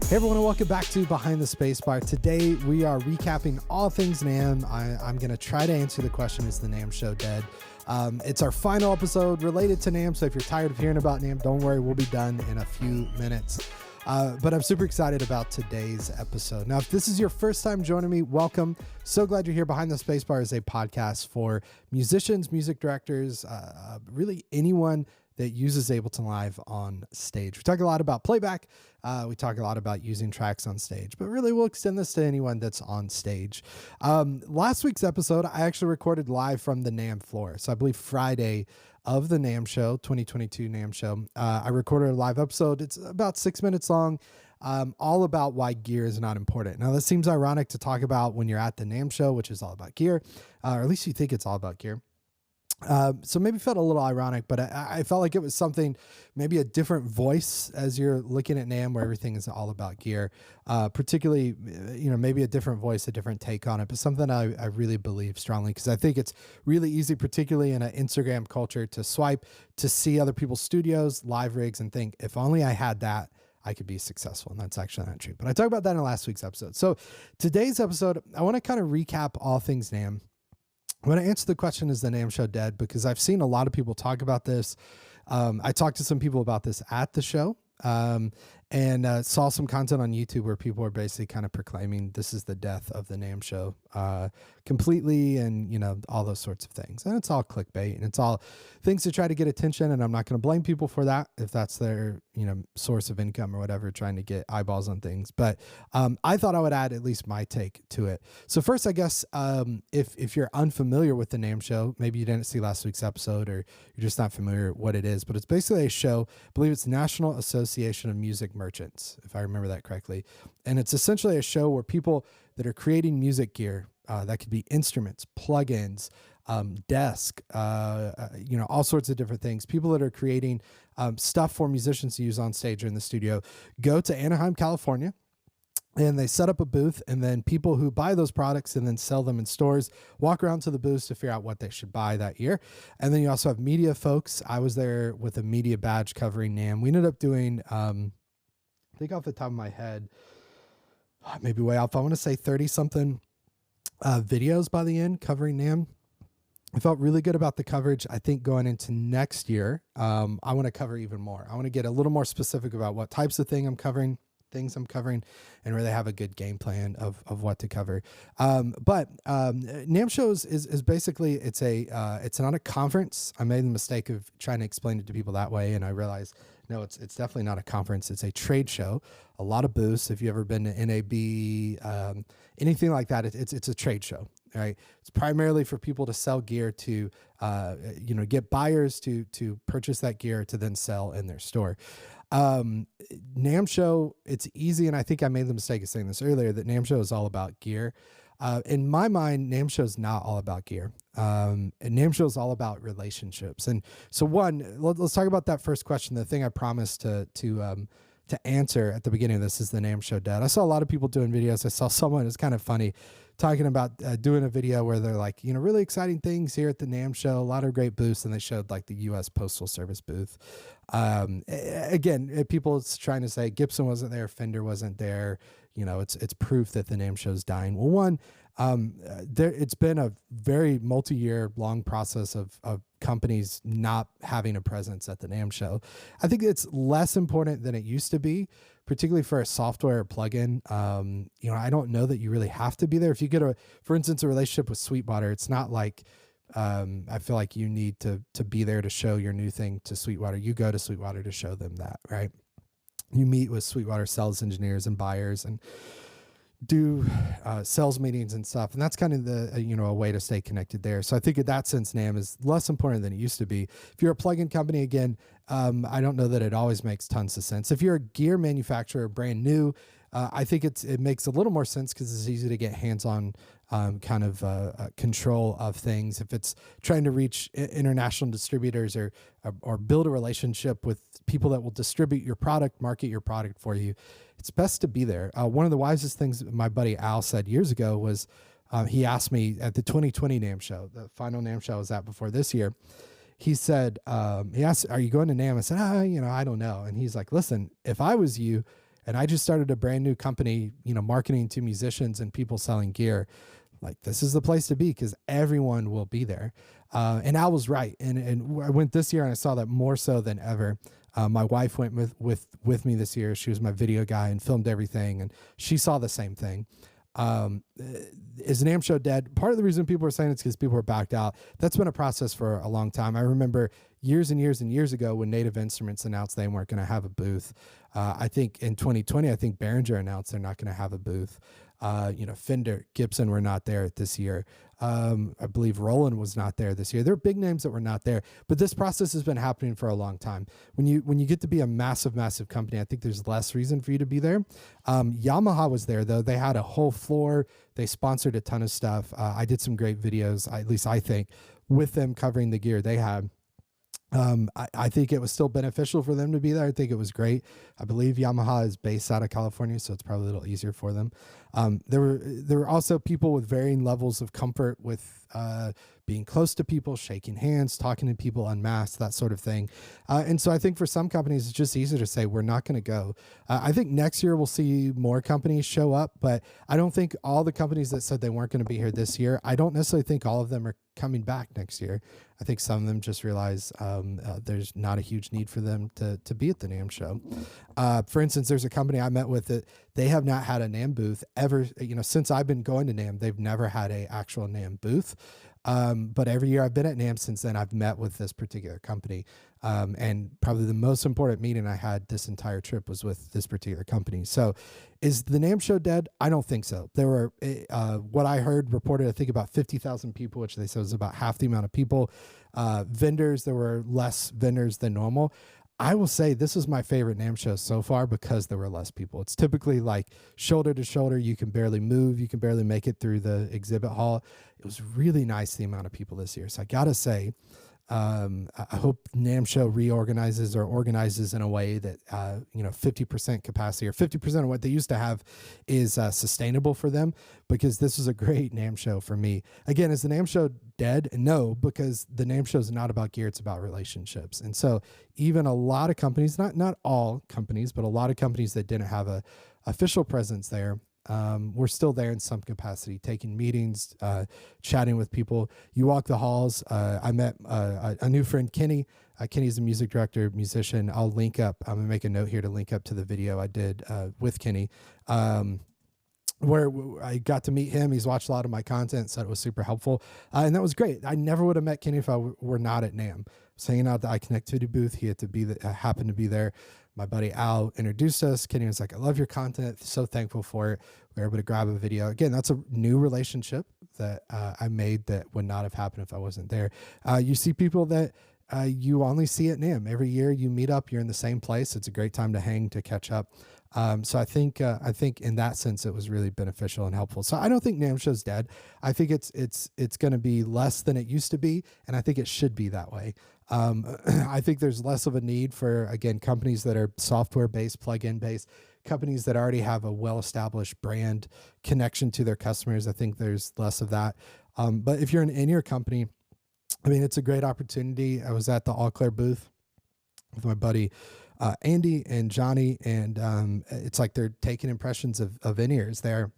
Hey everyone, and welcome back to Behind the Spacebar. Today we are recapping all things NAMM. I'm going to try to answer the question, is the NAMM show dead? It's our final episode related to NAMM, so if you're tired of hearing about NAMM, don't worry, we'll be done in a few minutes. But I'm super excited about today's episode. Now, if this is your first time joining me, welcome. So glad you're here. Behind the Spacebar is a podcast for musicians, music directors, really anyone that uses Ableton Live on stage. We talk a lot about playback. We talk a lot about using tracks on stage, but really we'll extend this to anyone that's on stage. Last week's episode, I actually recorded live from the NAMM floor. So I believe Friday of the NAMM show, 2022 NAMM show, I recorded a live episode. It's about 6 minutes long, all about why gear is not important. Now, this seems ironic to talk about when you're at the NAMM show, which is all about gear, or at least you think it's all about gear. So maybe felt a little ironic, but I felt like it was something, maybe a different voice as you're looking at NAMM, where everything is all about gear, particularly, maybe a different voice, a different take on it, but something I really believe strongly, because I think it's really easy, particularly in an Instagram culture, to swipe, to see other people's studios, live rigs, and think, if only I had that, I could be successful. And that's actually not true. But I talked about that in last week's episode. So today's episode, I want to kind of recap all things NAMM. I want to answer the question, is the NAMM show dead? Because I've seen a lot of people talk about this. I talked to some people about this at the show, and saw some content on YouTube where people are basically kind of proclaiming this is the death of the NAMM show completely, and all those sorts of things. And it's all clickbait, and it's all things to try to get attention, and I'm not going to blame people for that if that's their source of income or whatever, trying to get eyeballs on things. But I thought I would add at least my take to it. So first, I guess if you're unfamiliar with the NAMM show, maybe you didn't see last week's episode, or you're just not familiar what it is, but it's basically a show, I believe it's National Association of Music Merchants, if I remember that correctly. And it's essentially a show where people that are creating music gear, that could be instruments, plugins, desk, all sorts of different things. People that are creating stuff for musicians to use on stage or in the studio go to Anaheim, California, and they set up a booth, and then people who buy those products and then sell them in stores walk around to the booths to figure out what they should buy that year. And then you also have media folks. I was there with a media badge covering NAMM. We ended up doing, I think off the top of my head, maybe way off, I want to say 30 something videos by the end covering NAMM. I felt really good about the coverage. I think going into next year, I want to cover even more. I want to get a little more specific about what types of things I'm covering, and really have a good game plan of what to cover. But NAMM shows is basically, it's not a conference. I made the mistake of trying to explain it to people that way, and I realized, no, it's definitely not a conference. It's a trade show. A lot of booths. If you've ever been to NAB, anything like that, it's a trade show. Right? It's primarily for people to sell gear to, get buyers to purchase that gear to then sell in their store. NAMM show, it's easy, and I think I made the mistake of saying this earlier, that NAMM show is all about gear. In my mind, NAMM show is not all about gear. And NAMM show is all about relationships. And so let's talk about that first question. The thing I promised to answer at the beginning of this, is the NAMM show dead? I saw a lot of people doing videos. I saw someone, it's kind of funny, talking about doing a video where they're like, really exciting things here at the NAMM show, a lot of great booths, and they showed like the U.S. Postal Service booth. Again, people trying to say Gibson wasn't there, Fender wasn't there. It's proof that the NAMM show's dying. Well, one, it's been a very multi-year long process of companies not having a presence at the NAMM show. I think it's less important than it used to be, particularly for a software plugin. I don't know that you really have to be there. If you get for instance, a relationship with Sweetwater, it's not like, I feel like you need to be there to show your new thing to Sweetwater. You go to Sweetwater to show them that, right? You meet with Sweetwater sales engineers and buyers and do sales meetings and stuff. And that's kind of a way to stay connected there. So I think in that sense, NAMM is less important than it used to be. If you're a plugin company, again, I don't know that it always makes tons of sense. If you're a gear manufacturer, brand new, I think it makes a little more sense, because it's easy to get hands-on control of things. If it's trying to reach international distributors or build a relationship with people that will distribute your product, market your product for you, it's best to be there. One of the wisest things my buddy Al said years ago was, he asked me at the 2020 NAMM show, the final NAMM show I was at before this year, he said, he asked, "Are you going to NAMM?" I said, I don't know. And he's like, "Listen, if I was you, and I just started a brand new company, marketing to musicians and people selling gear, like this is the place to be because everyone will be there. And I was right. And I went this year and I saw that more so than ever. My wife went with me this year. She was my video guy and filmed everything. And she saw the same thing. Is NAMM show dead? Part of the reason people are saying it's because people are backed out. That's been a process for a long time. I remember years and years and years ago when Native Instruments announced they weren't going to have a booth. I think in 2020, I think Behringer announced they're not going to have a booth. Fender, Gibson were not there this year. I believe Roland was not there this year. There are big names that were not there, but this process has been happening for a long time. When you get to be a massive, massive company, I think there's less reason for you to be there. Yamaha was there though. They had a whole floor. They sponsored a ton of stuff. I did some great videos, at least I think, with them covering the gear they had. I think it was still beneficial for them to be there. I think it was great. I believe Yamaha is based out of California, so it's probably a little easier for them. There were also people with varying levels of comfort with being close to people, shaking hands, talking to people unmasked, that sort of thing. And so I think for some companies, it's just easier to say, we're not going to go. I think next year we'll see more companies show up, but I don't think all the companies that said they weren't going to be here this year, I don't necessarily think all of them are coming back next year. I think some of them just realize there's not a huge need for them to be at the NAMM show. For instance, there's a company I met with that they have not had a NAMM booth ever. Since I've been going to NAMM, they've never had a actual NAMM booth. But every year I've been at NAMM since then, I've met with this particular company. And probably the most important meeting I had this entire trip was with this particular company. So is the NAMM show dead? I don't think so. There were, what I heard reported, I think about 50,000 people, which they said was about half the amount of people. Vendors, there were less vendors than normal. I will say this is my favorite NAMM show so far because there were less people. It's typically like shoulder to shoulder. You can barely move. You can barely make it through the exhibit hall. It was really nice, the amount of people this year. So I got to say, I hope NAMM show reorganizes or organizes in a way that, 50% capacity or 50% of what they used to have is sustainable for them, because this was a great NAMM show for me. Again, is the NAMM show dead? No, because the NAMM show is not about gear. It's about relationships. And so even a lot of companies, not all companies, but a lot of companies that didn't have a official presence there, we're still there in some capacity, taking meetings, chatting with people. You walk the halls. I met a new friend, Kenny. Kenny's a music director, musician. I'll link up. I'm gonna make a note here to link up to the video I did with Kenny, where I got to meet him. He's watched a lot of my content, said it was super helpful, and that was great. I never would have met Kenny if I were not at NAMM. Hanging out at the iConnectivity booth, he had to be happened to be there. My buddy Al introduced us. Kenny was like, I love your content. So thankful for it. We were able to grab a video. Again, that's a new relationship that I made that would not have happened if I wasn't there. You see people that you only see at NAMM. Every year you meet up, you're in the same place. It's a great time to hang, to catch up. So I think in that sense, it was really beneficial and helpful. So I don't think NAMM show's dead. I think it's going to be less than it used to be. And I think it should be that way. I think there's less of a need for, again, companies that are software-based, plug-in based, companies that already have a well-established brand connection to their customers. I think there's less of that. But if you're an in-ear company, I mean, it's a great opportunity. I was at the All Clear booth with my buddy Andy and Johnny, and it's like they're taking impressions of in-ears there.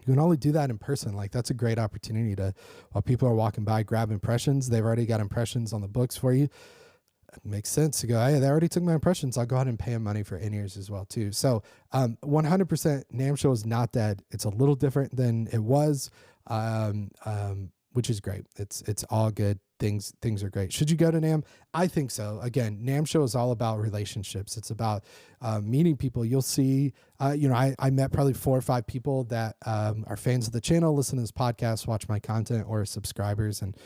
You can only do that in person. Like, that's a great opportunity to, while people are walking by, grab impressions. They've already got impressions on the books for you. It makes sense to go, hey, they already took my impressions. I'll go ahead and pay them money for in-ears as well too. So 100% NAMM show is not dead. It's a little different than it was, which is great. It's all good. Things are great. Should you go to NAMM? I think so. Again, NAMM show is all about relationships. It's about meeting people. You'll see, I met probably 4 or 5 people that are fans of the channel, listen to this podcast, watch my content, or subscribers. And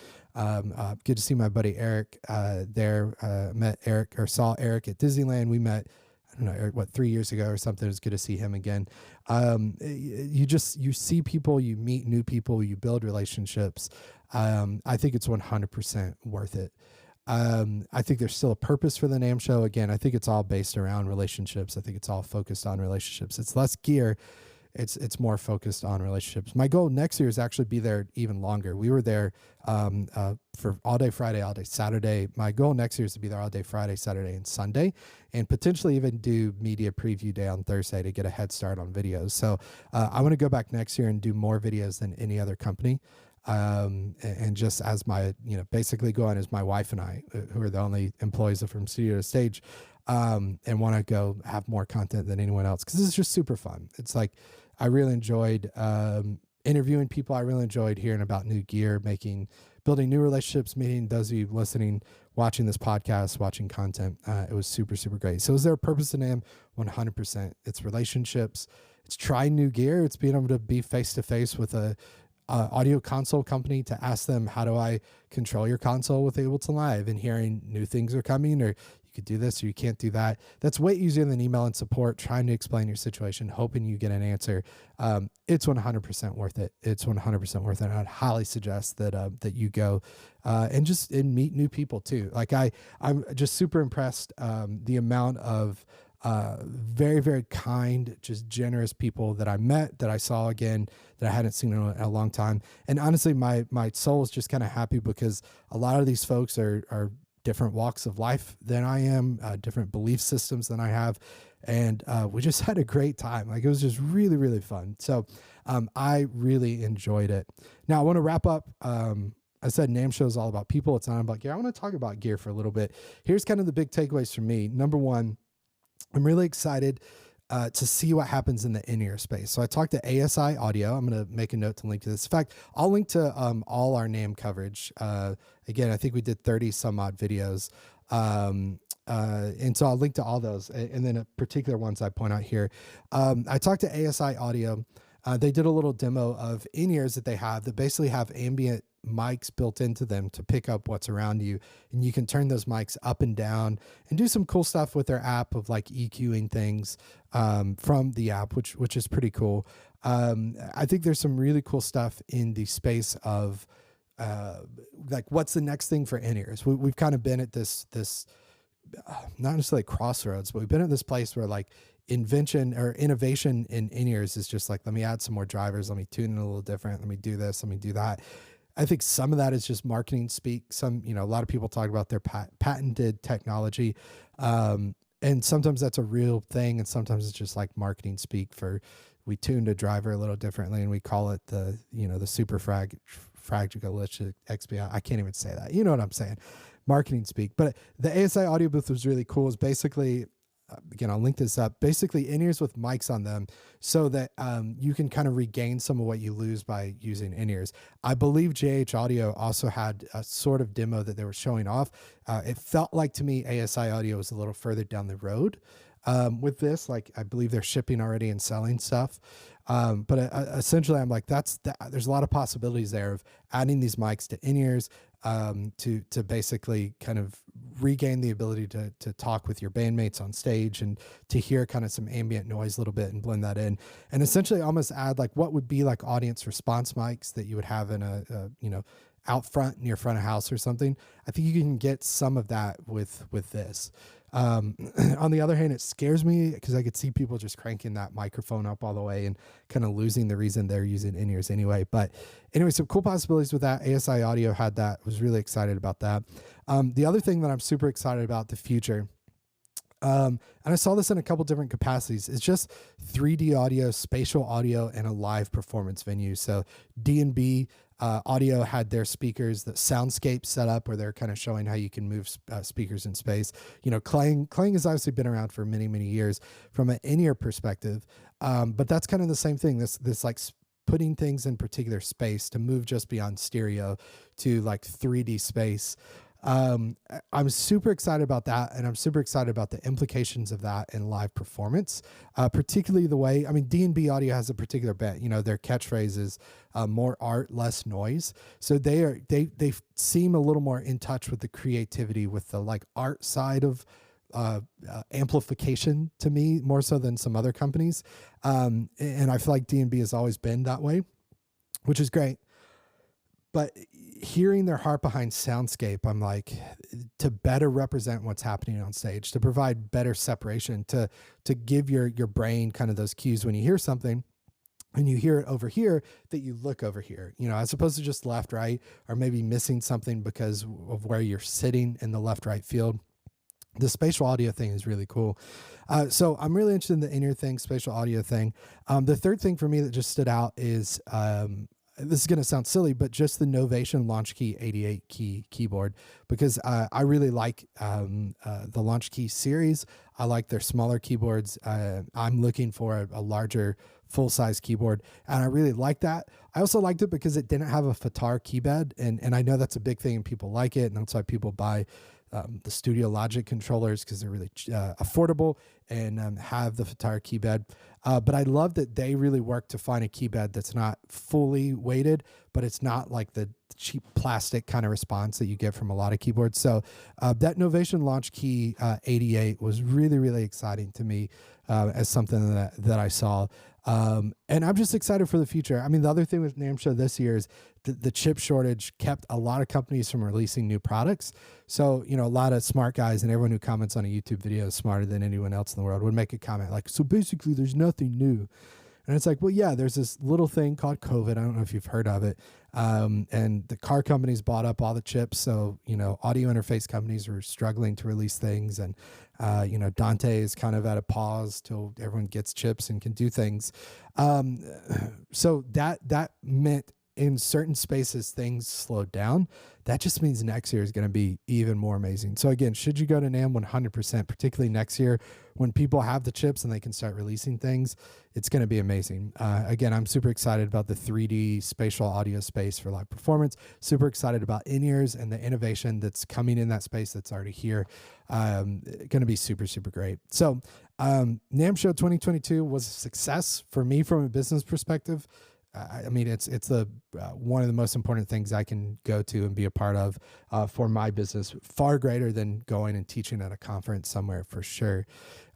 good to see my buddy Eric there. Met Eric, or saw Eric at Disneyland. We met, I don't know, Eric, 3 years ago or something. It was good to see him again. You see people, you meet new people, you build relationships. I think it's 100% worth it. I think there's still a purpose for the NAMM show. Again, I think it's all based around relationships. I think it's all focused on relationships. It's less gear. it's more focused on relationships. My goal next year is actually be there even longer. We were there for all day Friday, all day Saturday. My goal next year is to be there all day Friday, Saturday, and Sunday, and potentially even do media preview day on Thursday to get a head start on videos. So I want to go back next year and do more videos than any other company. And just as my, basically go on as my wife and I, who are the only employees from studio to stage, and want to go have more content than anyone else. Cause this is just super fun. It's like, I really enjoyed, interviewing people. I really enjoyed hearing about new gear, building new relationships, meeting those of you listening, watching this podcast, watching content. It was super, super great. So is there a purpose in NAMM? 100%. It's relationships. It's trying new gear. It's being able to be face-to-face with a audio console company to ask them, how do I control your console with Ableton Live, and hearing new things are coming, or you could do this or you can't do that. That's way easier than email and support, trying to explain your situation, hoping you get an answer. It's 100% worth it. It's 100% worth it. I'd highly suggest that you go and meet new people too. Like I'm just super impressed the amount of very, very kind, just generous people that I met, that I saw again, that I hadn't seen in a long time. And honestly, my soul is just kind of happy because a lot of these folks are different walks of life than I am, different belief systems than I have. And we just had a great time. Like, it was just really, really fun. So I really enjoyed it. Now I want to wrap up. I said NAMM Show is all about people. It's not about gear. I want to talk about gear for a little bit. Here's kind of the big takeaways for me. Number one, I'm really excited to see what happens in the in-ear space. So I talked to Asi Audio. I'm going to make a note to link to this. In fact, I'll link to all our NAMM coverage. Again, I think we did 30 some odd videos. And so I'll link to all those. And then particular ones I point out here. I talked to ASI Audio. They did a little demo of in-ears that they have that basically have ambient mics built into them to pick up what's around you. And you can turn those mics up and down and do some cool stuff with their app of like EQing things from the app, which is pretty cool. I think there's some really cool stuff in the space of like, what's the next thing for in-ears? We've kind of been at this not necessarily crossroads, but we've been at this place where like invention or innovation in in-ears is just like, let me add some more drivers, let me tune it a little different, let me do this, let me do that. I think some of that is just marketing speak. Some, a lot of people talk about their patented technology. And sometimes that's a real thing. And sometimes it's just like marketing speak for, we tuned a driver a little differently and we call it the, the super fragile XPI. I can't even say that. You know what I'm saying? Marketing speak. But the ASI Audio Booth was really cool. It's basically, again, I'll link this up, basically in-ears with mics on them so that you can kind of regain some of what you lose by using in-ears. I believe JH Audio also had a sort of demo that they were showing off. It felt like to me ASI Audio was a little further down the road with this. Like, I believe they're shipping already and selling stuff. But essentially I'm like, there's a lot of possibilities there of adding these mics to in-ears to basically kind of regain the ability to talk with your bandmates on stage and to hear kind of some ambient noise a little bit and blend that in, and essentially almost add like what would be like audience response mics that you would have in a out front near front of house or something. I think you can get some of that with this. On the other hand, it scares me because I could see people just cranking that microphone up all the way and kind of losing the reason they're using in-ears anyway. But anyway, some cool possibilities with that. ASI Audio had that, was really excited about that. The other thing that I'm super excited about the future, and I saw this in a couple different capacities, is just 3D audio, spatial audio, and a live performance venue. So D&B Audio had their speakers, the soundscape set up where they're kind of showing how you can move speakers in space. Clang has obviously been around for many, many years from an in-ear perspective. But that's kind of the same thing. This like putting things in particular space to move just beyond stereo to like 3D space. I'm super excited about that, and I'm super excited about the implications of that in live performance, particularly the way, D&B Audio has a particular bet, their catchphrase is more art, less noise. So they seem a little more in touch with the creativity, with the like art side of amplification to me, more so than some other companies. And I feel like D&B has always been that way, which is great. But hearing their heart behind soundscape, I'm like, to better represent what's happening on stage, to provide better separation, to give your brain kind of those cues when you hear something, and you hear it over here, that you look over here, as opposed to just left, right, or maybe missing something because of where you're sitting in the left, right field. The spatial audio thing is really cool. So I'm really interested in the in-ear thing, spatial audio thing. The third thing for me that just stood out is, this is going to sound silly, but just the Novation Launchkey 88 key keyboard, because I really like the Launchkey series. I like their smaller keyboards. I'm looking for a larger full-size keyboard, and I really like that. I also liked it because it didn't have a FTAR keybed, and I know that's a big thing and people like it, and that's why people buy the Studio Logic controllers, because they're really affordable and have the FTAR keybed. But I love that they really work to find a keybed that's not fully weighted, but it's not like the cheap plastic kind of response that you get from a lot of keyboards. So that Novation Launchkey 88 was really, really exciting to me as something that I saw. And I'm just excited for the future. I mean, the other thing with NAMM Show this year is the chip shortage kept a lot of companies from releasing new products. So, a lot of smart guys, and everyone who comments on a YouTube video is smarter than anyone else in the world, would make a comment like, so basically there's nothing new. And it's like, well, yeah, there's this little thing called COVID. I don't know if you've heard of it. And the car companies bought up all the chips. So, audio interface companies were struggling to release things. And, Dante is kind of at a pause till everyone gets chips and can do things. So that meant in certain spaces, things slowed down. That just means next year is going to be even more amazing. So again, should you go to NAMM? 100%, particularly next year when people have the chips and they can start releasing things, it's going to be amazing. Again, I'm super excited about the 3D spatial audio space for live performance. Super excited about in-ears and the innovation that's coming in that space that's already here. Going to be super, super great. So NAMM Show 2022 was a success for me from a business perspective. I mean, it's the one of the most important things I can go to and be a part of for my business, far greater than going and teaching at a conference somewhere for sure.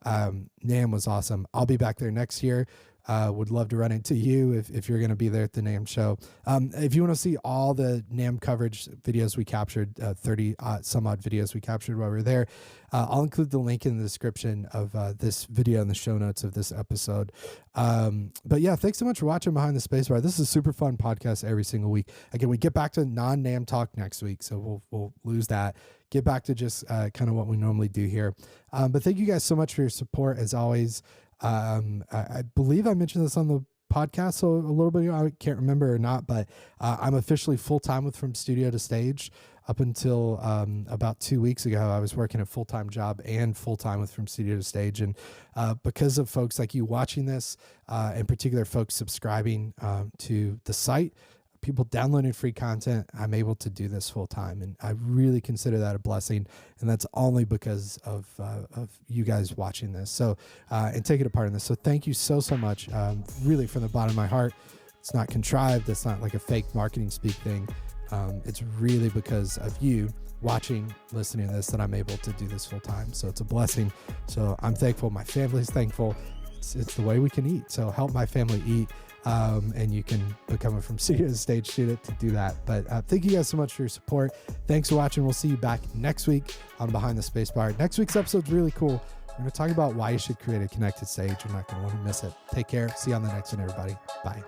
NAMM was awesome. I'll be back there next year. Would love to run into you if you're going to be there at the NAMM show. If you want to see all the NAMM coverage videos we captured, 30 some odd videos we captured while we were there, I'll include the link in the description of this video in the show notes of this episode. But yeah, thanks so much for watching Behind the Spacebar. This is a super fun podcast every single week. Again, we get back to non-NAMM talk next week, so we'll lose that. Get back to just kind of what we normally do here. But thank you guys so much for your support as always. I believe I mentioned this on the podcast so a little bit ago. I can't remember or not, but I'm officially full-time with From Studio to Stage. Up until about 2 weeks ago, I was working a full-time job and full-time with From Studio to Stage. And because of folks like you watching this, in particular folks subscribing to the site, people downloading free content, I'm able to do this full time. And I really consider that a blessing. And that's only because of you guys watching this. So, and taking a part in this. So thank you so much. Really from the bottom of my heart. It's not contrived. It's not like a fake marketing speak thing. It's really because of you watching, listening to this, that I'm able to do this full time. So it's a blessing. So I'm thankful. My family's thankful. It's the way we can eat. So help my family eat. And you can become a From Studio to Stage student to do that. But thank you guys so much for your support. Thanks for watching. We'll see you back next week on Behind the Spacebar. Next week's episode is really cool. We're going to talk about why you should create a connected stage. You're not going to want to miss it. Take care. See you on the next one, everybody. Bye.